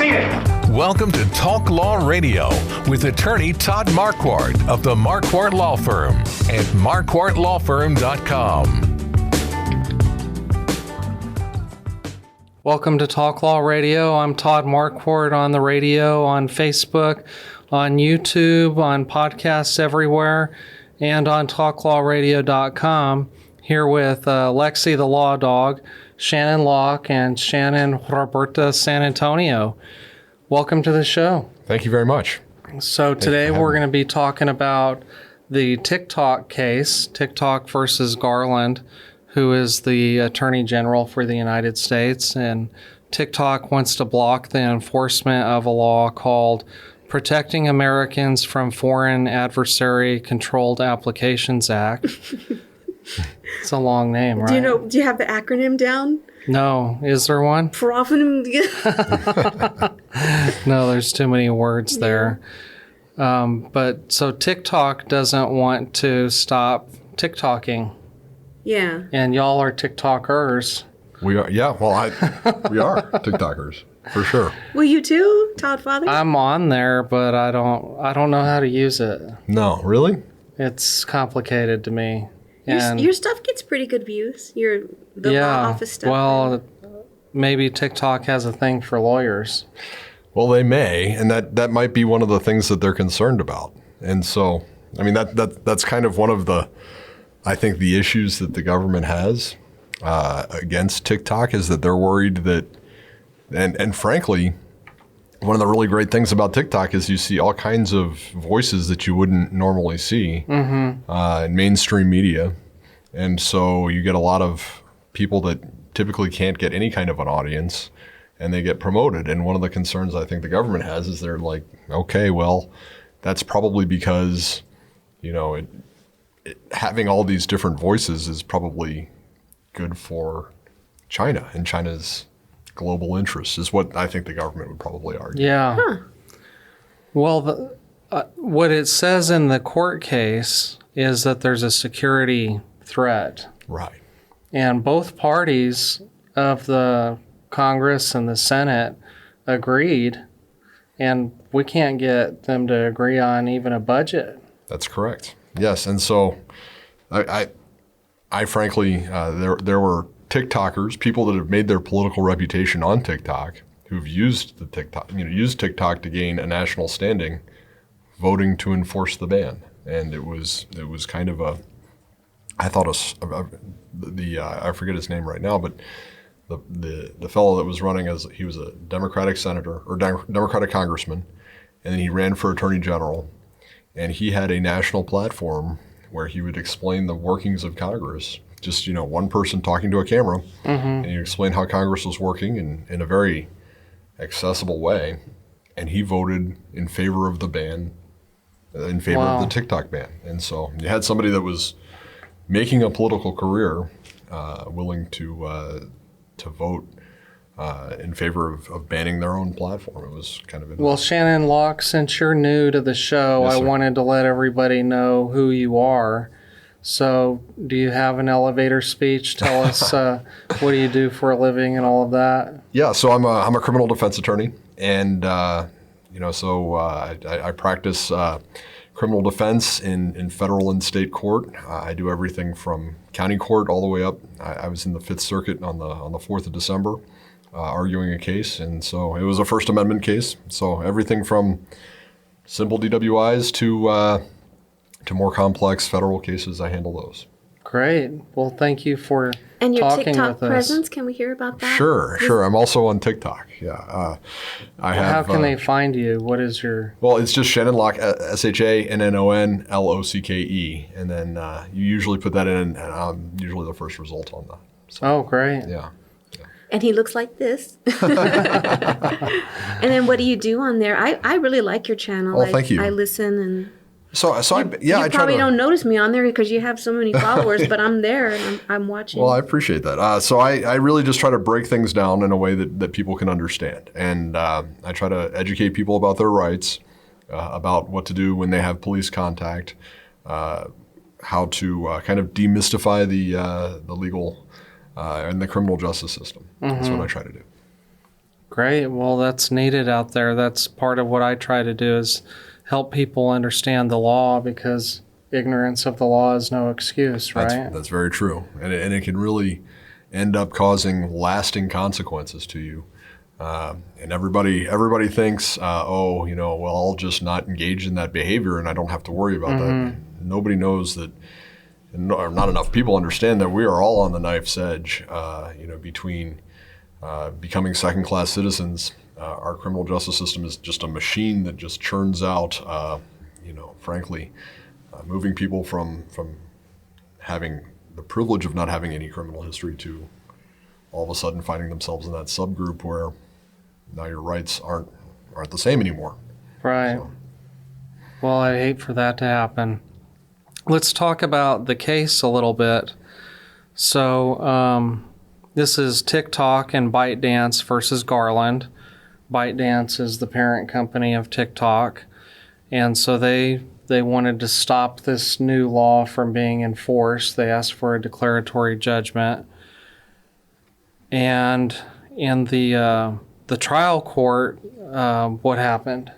seen it. Welcome to Talk Law Radio with attorney Todd Marquardt of the Marquardt Law Firm at marquardtlawfirm.com. Welcome to Talk Law Radio. I'm Todd Marquardt on the radio, on Facebook, on YouTube, on podcasts everywhere, and on talklawradio.com. Here with Lexi the Law Dog, Shannon Locke, and Shannon Roberta San Antonio. Welcome to the show. Thank you very much. So today we're going to be talking about the TikTok case, TikTok versus Garland, who is the Attorney General for the United States. And TikTok wants to block the enforcement of a law called Protecting Americans from Foreign Adversary Controlled Applications Act. It's a long name, right? Do you have the acronym down? No. Is there one? No, there's too many words there. But so TikTok doesn't want to stop TikToking. Yeah. And y'all are TikTokers. We are, yeah. Well, we are TikTokers for sure. Well, you too, Todd Father? I'm on there, but I don't know how to use it. No, really? It's complicated to me. Your stuff gets pretty good views. The law office stuff. Well, maybe TikTok has a thing for lawyers. Well, they may, and that might be one of the things that they're concerned about. And so, I mean, that's kind of one of the, I think, the issues that the government has against TikTok is that they're worried that, and frankly, one of the really great things about TikTok is you see all kinds of voices that you wouldn't normally see in mainstream media. And so you get a lot of people that typically can't get any kind of an audience, and they get promoted. And one of the concerns I think the government has is they're like, okay, well, that's probably because, having all these different voices is probably good for China and China's global interests, is what I think the government would probably argue. Yeah. Huh. Well, what it says in the court case is that there's a security threat. Right. And both parties of the Congress and the Senate agreed, and we can't get them to agree on even a budget. That's correct. Yes, and so I frankly, there were TikTokers, people that have made their political reputation on TikTok, who've used TikTok to gain a national standing, voting to enforce the ban. And it was kind of I forget his name right now, but the fellow that was running he was a Democratic senator or Democratic congressman, and then he ran for attorney general, and he had a national platform where he would explain the workings of Congress. Just, one person talking to a camera, and he explained how Congress was working in a very accessible way. And he voted in favor of the ban, in favor of the TikTok ban. And so you had somebody that was making a political career willing to vote in favor of banning their own platform. It was kind of interesting. Well, Shannon Locke, since you're new to the show, Yes, I sir. wanted to let everybody know who you are. So do you have an elevator speech? Tell us what do you do for a living and all of that? Yeah, so I'm a criminal defense attorney, and I practice criminal defense in federal and state court. I do everything from county court all the way up. I was in the Fifth Circuit on the 4th of December, arguing a case, and so it was a First Amendment case. So everything from simple DWIs to more complex federal cases, I handle those. Great. Well, thank you for and your talking TikTok with presence, us. can we hear about that? Sure. I'm also on TikTok. Yeah. How can they find you? What is your... Well, it's just Shannon Locke, ShannonLocke, and then you usually put that in, and I'm usually the first result on that. So, Oh, great. yeah. And he looks like this. And then what do you do on there? I really like your channel. Thank you. I listen and... So I try You probably don't notice me on there because you have so many followers, but I'm there and I'm watching. Well, I appreciate that. So I really just try to break things down in a way that people can understand. And I try to educate people about their rights, about what to do when they have police contact, how to kind of demystify the legal and the criminal justice system. That's what I try to do. Great. Well, that's needed out there. That's part of what I try to do is help people understand the law, because ignorance of the law is no excuse, right? That's very true. And it can really end up causing lasting consequences to you. And everybody thinks, well, I'll just not engage in that behavior and I don't have to worry about that. Nobody knows that, or not enough people understand that we are all on the knife's edge, between becoming second-class citizens. Our criminal justice system is just a machine that just churns out, frankly, moving people from having the privilege of not having any criminal history to all of a sudden finding themselves in that subgroup where now your rights aren't the same anymore. Right. So. Well, I hate for that to happen. Let's talk about the case a little bit. So this is TikTok and ByteDance versus Garland. ByteDance is the parent company of TikTok. And so they wanted to stop this new law from being enforced. They asked for a declaratory judgment. And in the trial court, what happened?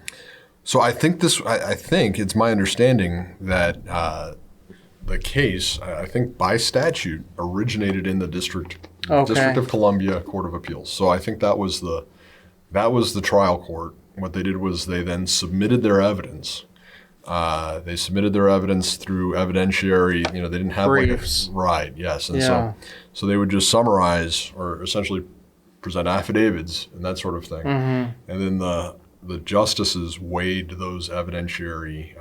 So I think it's my understanding that the case, I think by statute, originated in the District of Columbia Court of Appeals. So I think that was the trial court. What they did was they then submitted their evidence. They submitted their evidence through evidentiary. They didn't have briefs. Right. Yes. And so they would just summarize or essentially present affidavits and that sort of thing. And then the justices weighed those evidentiary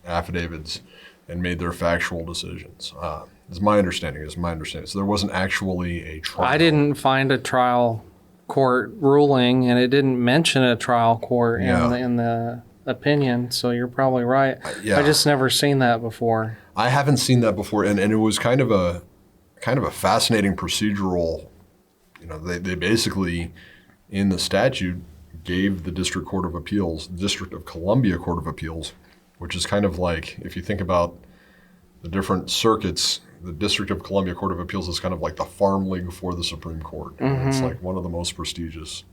affidavits and made their factual decisions. Is my understanding. So there wasn't actually a trial. I didn't find a trial court ruling, and it didn't mention a trial court in the opinion. So you're probably right. I just never seen that before. I haven't seen that before, and it was kind of a fascinating procedural. They basically in the statute gave the District of Columbia Court of Appeals, which is kind of like, if you think about the different circuits, the District of Columbia Court of Appeals is kind of like the farm league for the Supreme Court. It's like one of the most prestigious.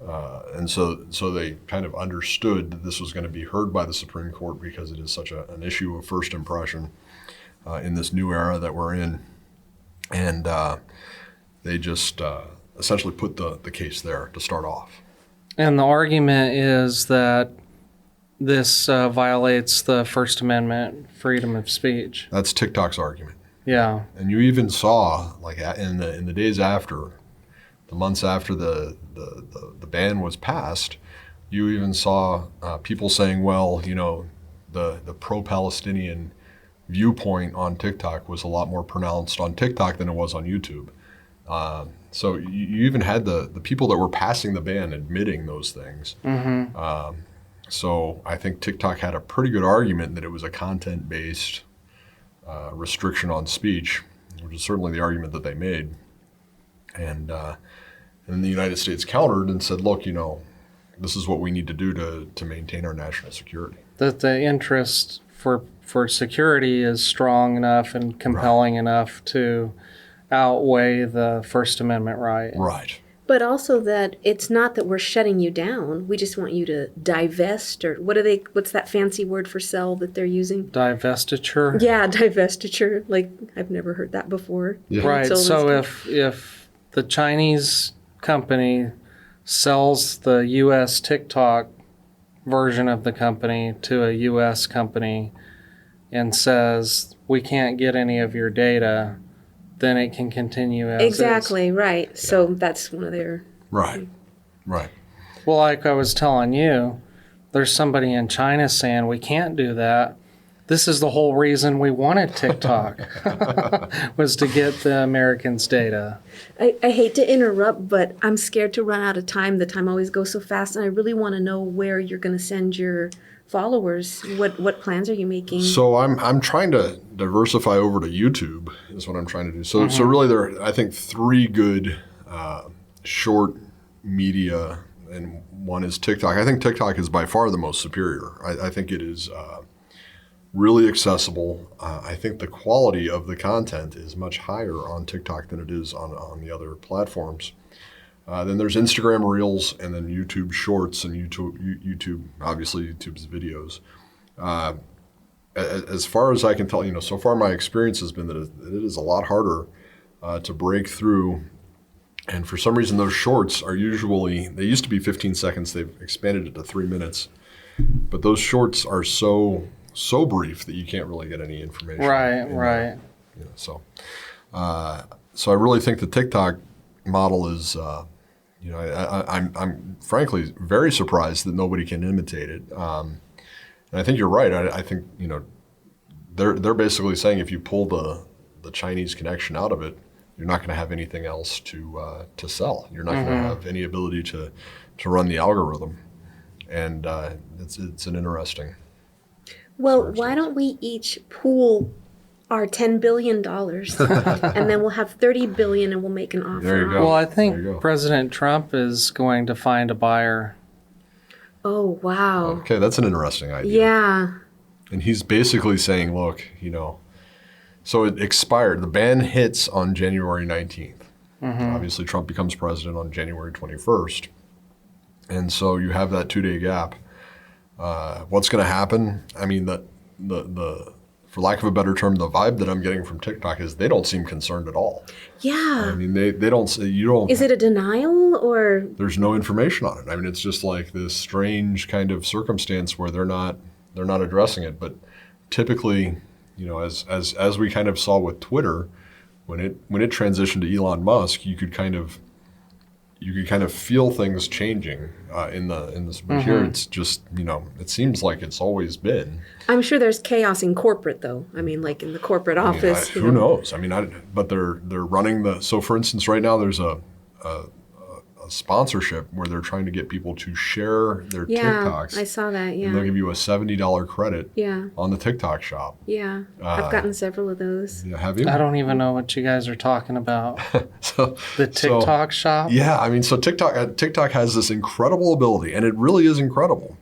And so they kind of understood that this was going to be heard by the Supreme Court because it is such an issue of first impression in this new era that we're in. And they just essentially put the case there to start off. And the argument is that this violates the First Amendment, freedom of speech. That's TikTok's argument. Yeah. And you even saw, like in the days after, the months after the ban was passed, you even saw people saying, well, the pro-Palestinian viewpoint on TikTok was a lot more pronounced on TikTok than it was on YouTube. So you even had the people that were passing the ban admitting those things. So I think TikTok had a pretty good argument that it was a content-based restriction on speech, which is certainly the argument that they made. And then the United States countered and said, look, this is what we need to do to maintain our national security. That the interest for security is strong enough and compelling enough to outweigh the First Amendment right. Right. But also that it's not that we're shutting you down. We just want you to divest, or what's that fancy word for sell that they're using? Divestiture? Yeah, divestiture. Like, I've never heard that before. Yeah. Right. So if the Chinese company sells the U.S. TikTok version of the company to a U.S. company and says, we can't get any of your data, then it can continue as exactly, is. Right. Yeah. So that's one of their... Right. Well, like I was telling you, there's somebody in China saying we can't do that. This is the whole reason we wanted TikTok, was to get the Americans' data. I hate to interrupt, but I'm scared to run out of time. The time always goes so fast, and I really want to know where you're going to send your followers. What plans are you making? So I'm trying to diversify over to YouTube is what I'm trying to do. So really there are, I think, three good short media, and one is TikTok. I think TikTok is by far the most superior. I think it is really accessible. I think the quality of the content is much higher on TikTok than it is on the other platforms. Then there's Instagram Reels, and then YouTube Shorts, and YouTube obviously YouTube's videos. As far as I can tell, so far my experience has been that it is a lot harder to break through. And for some reason, those shorts are they used to be 15 seconds. They've expanded it to 3 minutes. But those shorts are so brief that you can't really get any information. Right. So I really think the TikTok model is, I'm frankly very surprised that nobody can imitate it. And I think you're right. I think, they're basically saying if you pull the Chinese connection out of it, you're not going to have anything else to sell. You're not going to have any ability to run the algorithm. And it's an interesting. Well, why don't we each pool our $10 billion and then we'll have 30 billion and we'll make an offer. There you go. Well, I think President Trump is going to find a buyer. Oh, wow. Okay, that's an interesting idea. Yeah. And he's basically saying, look, so it expired. The ban hits on January 19th. Obviously, Trump becomes president on January 21st. And so you have that 2-day gap. What's going to happen? I mean, the for lack of a better term, the vibe that I'm getting from TikTok is they don't seem concerned at all. Yeah. I mean, they don't say, you don't. Is it a denial or? There's no information on it. I mean, it's just like this strange kind of circumstance where they're not addressing it. But typically, as we kind of saw with Twitter, when it transitioned to Elon Musk, you could kind of feel things changing in this. But here, it's just it seems like it's always been. I'm sure there's chaos in corporate, though. I mean, like in the corporate office. Who knows? I mean, but they're running the. So, for instance, right now there's a sponsorship where they're trying to get people to share their TikToks. I saw that. Yeah. And they'll give you a $70 credit. On the TikTok shop. Yeah, I've gotten several of those. Yeah, have you? I don't even know what you guys are talking about. The TikTok shop? Yeah, I mean, so TikTok has this incredible ability, and it really is incredible,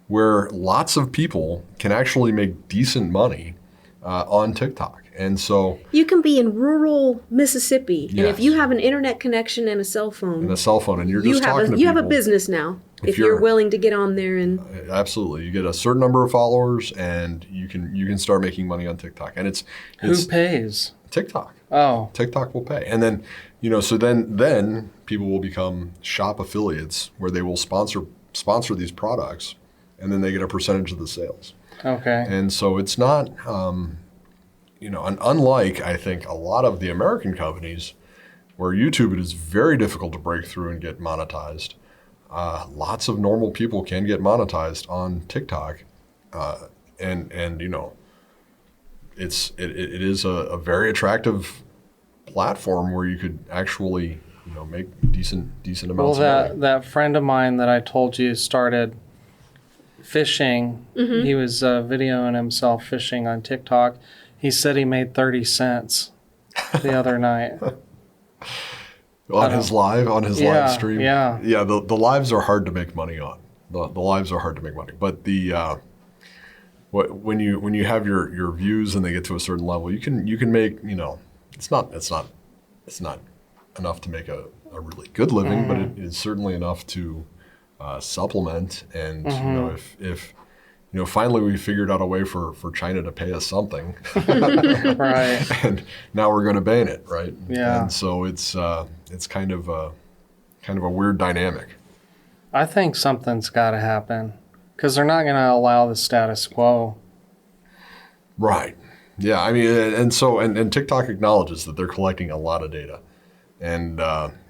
where lots of people can actually make decent money on TikTok. And so you can be in rural Mississippi, and if you have an internet connection and a cell phone, and you're just talking to people, you have a business now. If you're willing to get on there and absolutely, you get a certain number of followers, and you can start making money on TikTok. And it's who pays? TikTok. Oh, TikTok will pay, and then so then people will become shop affiliates where they will sponsor these products, and then they get a percentage of the sales. Okay. And so it's not. And unlike, I think, a lot of the American companies where YouTube, it is very difficult to break through and get monetized. Lots of normal people can get monetized on TikTok. It is a very attractive platform where you could actually, make decent amounts of money. Well, that friend of mine that I told you started fishing, he was videoing himself fishing on TikTok. He said he made 30 cents the other night. on his live stream? Yeah. Yeah, the lives are hard to make money on. The lives are hard to make money. But when you have your views and they get to a certain level, you can make, it's not enough to make a really good living, but it is certainly enough to supplement. And if finally we figured out a way for China to pay us something, right? And now we're going to ban it, right? Yeah. And so it's kind of a weird dynamic. I think something's got to happen because they're not going to allow the status quo. Right. Yeah. I mean, and TikTok acknowledges that they're collecting a lot of data, and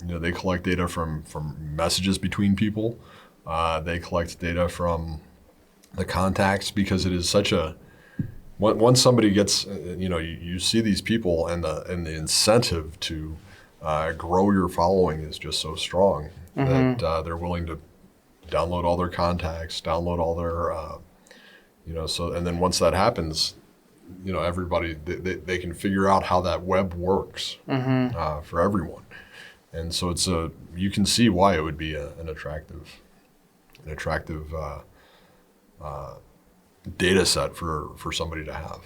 they collect data from messages between people. They collect data from the contacts, because it is such a, once somebody gets, you see these people, and the incentive to grow your following is just so strong that they're willing to download all their contacts, download all their, and then once that happens, everybody, they can figure out how that web works for everyone. And so you can see why it would be an attractive data set for somebody to have.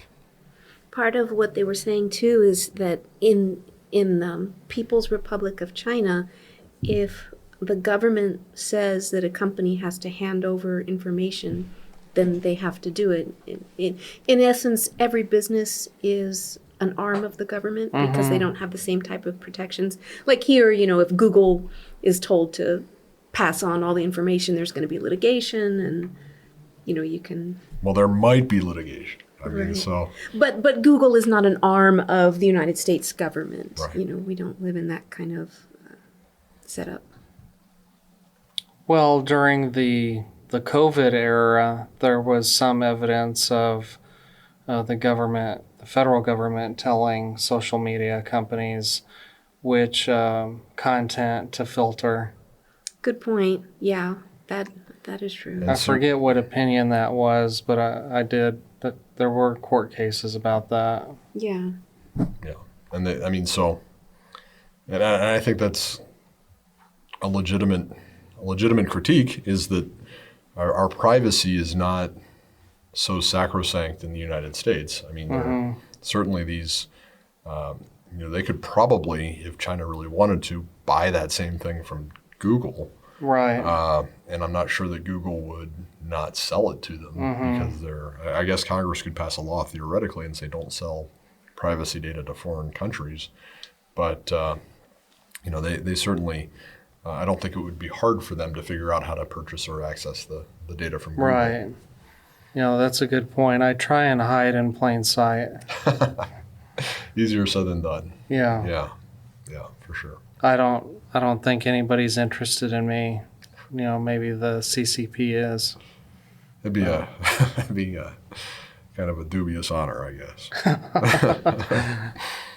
Part of what they were saying too is that in the People's Republic of China, if the government says that a company has to hand over information, then they have to do it. In essence, every business is an arm of the government because they don't have the same type of protections. Like here, if Google is told to pass on all the information, there's going to be litigation, and you can. Well, there might be litigation. I mean, Right. so. But Google is not an arm of the United States government. Right. We don't live in that kind of setup. Well, during the COVID era, there was some evidence of the federal government telling social media companies which content to filter. Good point. Yeah, that is true. I forget what opinion that was, but I did. That there were court cases about that. Yeah. Yeah, and and I think that's a legitimate critique, is that our privacy is not so sacrosanct in the United States. I mean, certainly these, they could probably, if China really wanted to, buy that same thing from Google. Right. And I'm not sure that Google would not sell it to them because I guess Congress could pass a law theoretically and say don't sell privacy data to foreign countries. But, they certainly, I don't think it would be hard for them to figure out how to purchase or access the data from Google. Right. That's a good point. I try and hide in plain sight. Easier said than done. Yeah. Yeah, for sure. I don't think anybody's interested in me. Maybe the CCP is. It'd be a kind of a dubious honor, I guess.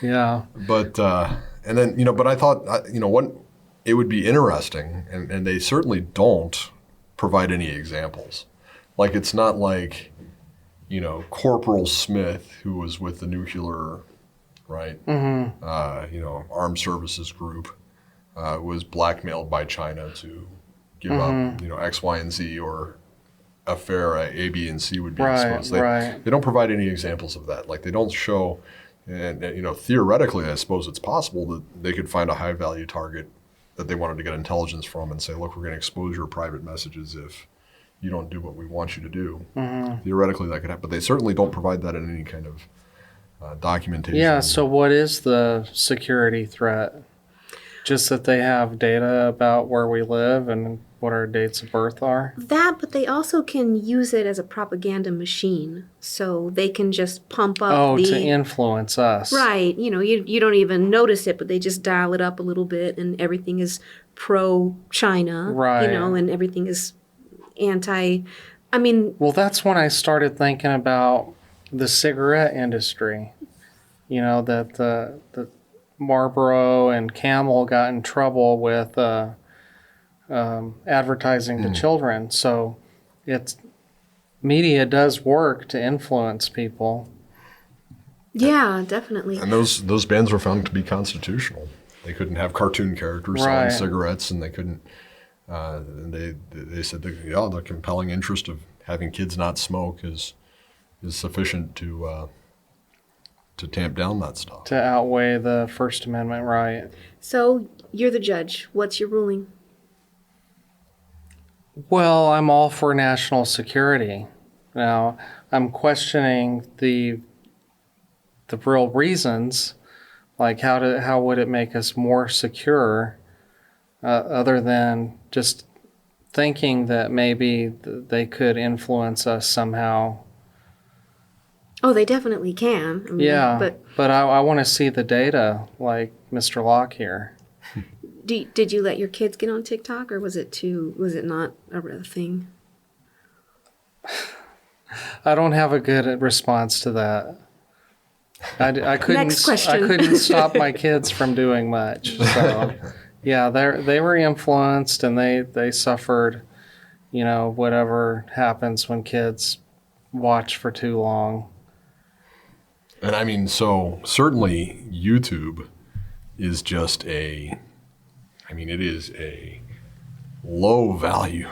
Yeah. But and then but I thought what it would be interesting, and they certainly don't provide any examples. Like it's not like Corporal Smith, who was with the nuclear, right? Armed services group, was blackmailed by China to give up X, Y, and Z, or affair A, B, and C would be exposed. They don't provide any examples of that. Like they don't show, and theoretically, I suppose it's possible that they could find a high value target that they wanted to get intelligence from and say, look, we're going to expose your private messages if you don't do what we want you to do. Theoretically, that could happen, but they certainly don't provide that in any kind of documentation. Yeah. So what is the security threat? Just that they have data about where we live and what our dates of birth are? That, but they also can use it as a propaganda machine. So they can just pump up to influence us. Right. You don't even notice it, but they just dial it up a little bit and everything is pro-China. Right. And everything is anti. Well, that's when I started thinking about the cigarette industry. That the Marlboro and Camel got in trouble with advertising to children. So media does work to influence people. Yeah, definitely. And those bans were found to be constitutional. They couldn't have cartoon characters selling cigarettes, and they couldn't. They said the compelling interest of having kids not smoke is sufficient to tamp down that stuff. To outweigh the First Amendment right. So you're the judge. What's your ruling? Well, I'm all for national security. Now, I'm questioning the real reasons, like how would it make us more secure, other than just thinking that maybe they could influence us somehow. Oh, they definitely can. But I want to see the data, like Mr. Locke here. Did you let your kids get on TikTok, or was it not a real thing? I don't have a good response to that. I couldn't. Next question. I couldn't stop my kids from doing much. So, yeah, they were influenced, and they suffered. Whatever happens when kids watch for too long. And so certainly YouTube is just it is a low value.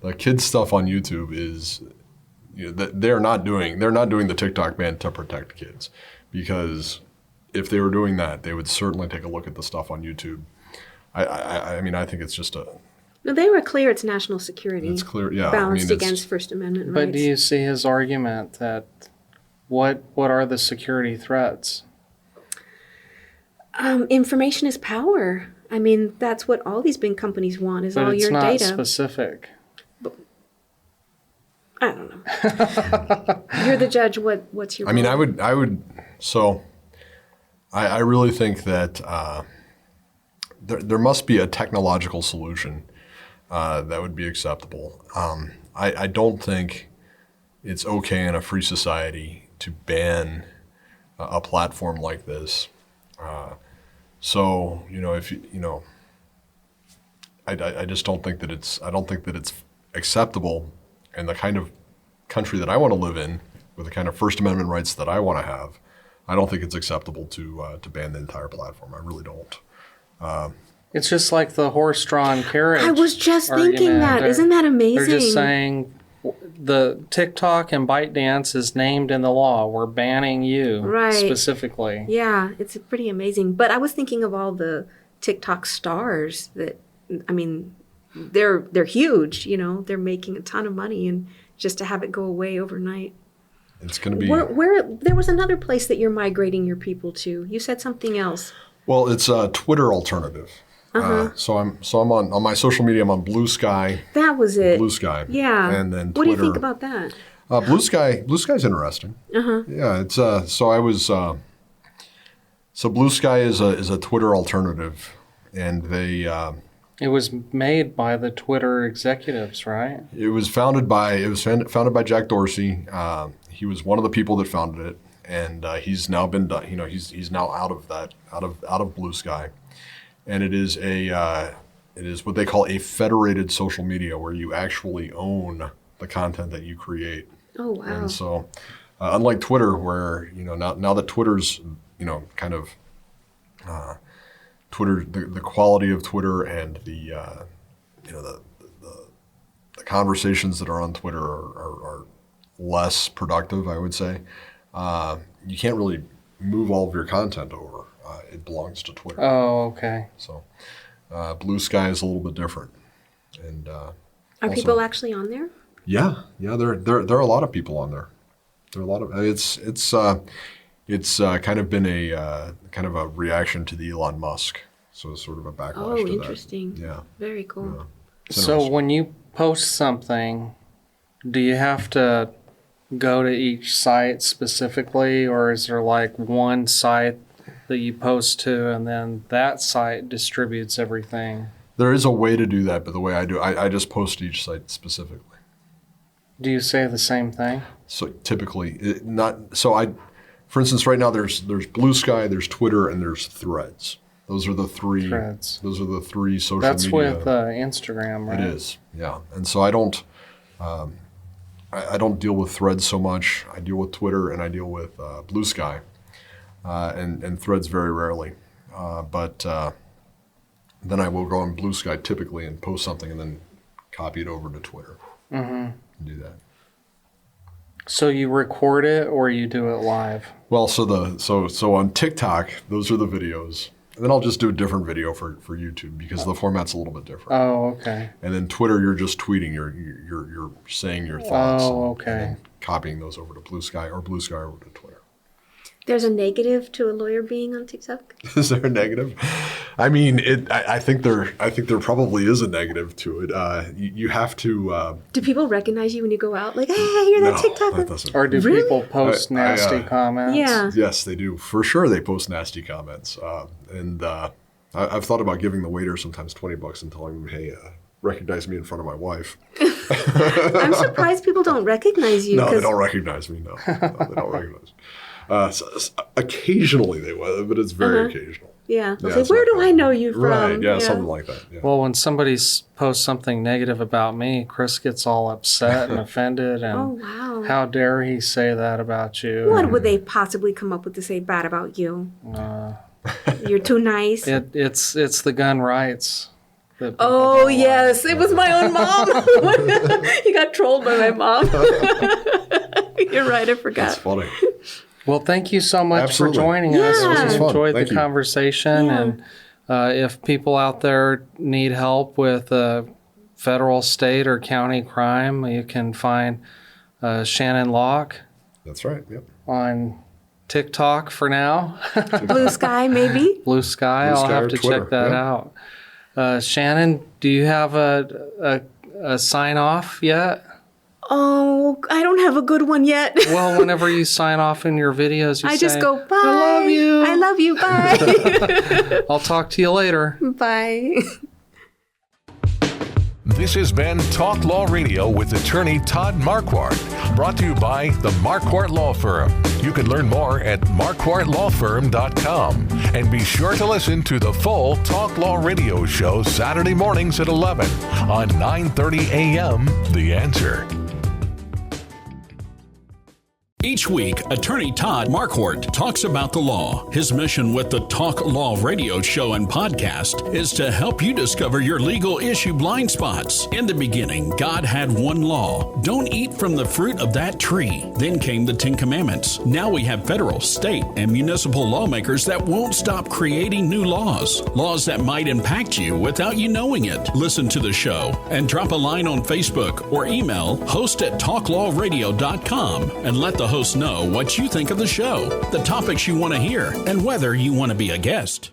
The kids stuff on YouTube is, they're not doing the TikTok ban to protect kids, because if they were doing that, they would certainly take a look at the stuff on YouTube. I mean, I think it's just No, they were clear it's national security. it's clear, yeah. Balanced I mean, against First Amendment But rights. do you see his argument that what are the security threats? Information is power. I mean, that's what all these big companies want is But all it's your not data. specific. I don't know. You're the judge. What's your? I mean, role? I would. So, I really think that there must be a technological solution that would be acceptable. I don't think it's okay in a free society to ban a platform like this. So, if I just don't think that it's acceptable in the kind of country that I want to live in, with the kind of First Amendment rights that I want to have. I don't think it's acceptable to ban the entire platform. I really don't. It's just like the horse-drawn carriage. I was just thinking argument. that. Isn't that amazing? They're just saying the TikTok and ByteDance is named in the law. We're banning you Right. specifically. Yeah, it's pretty amazing. But I was thinking of all the TikTok stars that, I mean, they're huge. They're making a ton of money, and just to have it go away overnight. It's going to be. Where there was another place that you're migrating your people to. You said something else. Well, it's a Twitter alternative. So I'm on my social media. I'm on Blue Sky. That was it. Blue Sky. Yeah. And then What do Twitter. you think about that? Blue Sky's interesting. Yeah, it's so I was so Blue Sky is a Twitter alternative, and they It was made by the Twitter executives, right? it was founded by Jack Dorsey. He was one of the people that founded it, and he's now been done. He's now out of Blue Sky, and it is what they call a federated social media, where you actually own the content that you create. Oh, wow. And so, unlike Twitter, where now that Twitter's kind of Twitter, the quality of Twitter and the conversations that are on Twitter are less productive, I would say. You can't really move all of your content over. It belongs to Twitter. Oh, okay. So, Blue Sky is a little bit different. And Are also- people actually on there? Yeah. There are a lot of people on there. There are a lot of it's kind of been a kind of a reaction to the Elon Musk, so it's sort of a backlash Oh, to that. interesting. Yeah. Very cool. It's So interesting. when you post something, do you have to go to each site specifically, or is there like one site that you post to and then that site distributes everything? There is a way to do that, but the way I do, I just post to each site specifically. Do you say the same thing? So typically, for instance, right now there's Blue Sky, there's Twitter, and there's Threads. Those are the three. Threads. Those are the three social That's media. with Instagram, right? It is, yeah. And so I don't deal with Threads so much. I deal with Twitter and I deal with Blue Sky, and Threads very rarely. But then I will go on Blue Sky typically and post something and then copy it over to Twitter. Mm-hmm. Do that. So you record it or you do it live? Well, so on TikTok, those are the videos. And then I'll just do a different video for YouTube because the format's a little bit different. Oh, okay. And then Twitter, you're just tweeting, you're saying your thoughts. Oh, and okay. then copying those over to Blue Sky or Blue Sky over to Twitter. There's a negative to a lawyer being on TikTok? Is there a negative? I mean, I think there probably is a negative to it. You have to. Do people recognize you when you go out? Like, hey, you're that TikTok. that doesn't. Or do Really? people post nasty comments? Yeah. Yes, they do. For sure, they post nasty comments. And I've thought about giving the waiter sometimes $20 and telling them, hey, recognize me in front of my wife. I'm surprised people don't recognize you. No, they 'cause- don't recognize me. No, they don't recognize me. Occasionally they will, but it's very occasional. Yeah. They'll Yeah, say, it's where not do I common. know you from? Right, yeah, something like that. Yeah. Well, when somebody posts something negative about me, Chris gets all upset and offended, and Oh, wow. how dare he say that about you? What would they possibly come up with to say bad about you? Uh, You're too nice. it's the gun rights. that people Oh, don't like. yes. It was my own mom. He got trolled by my mom. You're right. I forgot. That's funny. Well, thank you so much Absolutely. for joining us. Yeah. We This was fun. enjoyed Thank the you. conversation, Yeah. and If people out there need help with federal, state, or county crime, you can find Shannon Locke That's right. Yep. on TikTok for now. Blue Sky, maybe? Blue Sky. Blue I'll Sky have or to Twitter, check that yeah. out. Shannon, do you have a sign off yet? Oh, I don't have a good one yet. Well, whenever you sign off in your videos, you I say, just go, bye. I love you. I love you. Bye. I'll talk to you later. Bye. This has been Talk Law Radio with attorney Todd Marquardt, brought to you by the Marquardt Law Firm. You can learn more at marquardtlawfirm.com. And be sure to listen to the full Talk Law Radio show Saturday mornings at 11 on 9:30 a.m. The Answer. Each week, attorney Todd Marquardt talks about the law. His mission with the Talk Law Radio show and podcast is to help you discover your legal issue blind spots. In the beginning, God had one law. Don't eat from the fruit of that tree. Then came the 10 Commandments. Now we have federal, state, and municipal lawmakers that won't stop creating new laws. Laws that might impact you without you knowing it. Listen to the show and drop a line on Facebook or email host@talklawradio.com and let the host know what you think of the show, the topics you want to hear, and whether you want to be a guest.